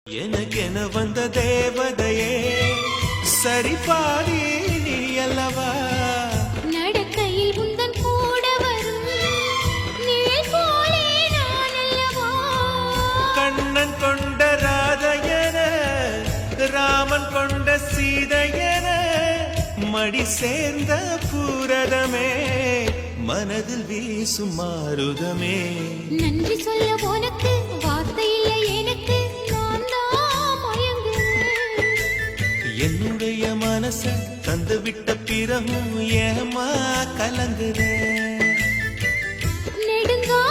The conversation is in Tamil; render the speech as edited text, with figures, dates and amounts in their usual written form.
எனக்கென வந்த தேவதையே சரிபாதி நீ அல்லவா நடக்கையில் உந்தன் கூட வரும் நிழல் போலே நான் அல்லவா கண்ணன் கொண்ட ராதையன ராமன் கொண்ட சீதையன மடி சேர்ந்த பூரதமே மனதில் வீசும் மாருதமே நன்றி சொல்ல உனக்கு வார்த்தை இல்லை எனக்கு நான் தான் மயங்குறேன் என்னுடைய மனச தந்து விட்ட பிறகும் ஏமா கலங்குற நெடுங்கா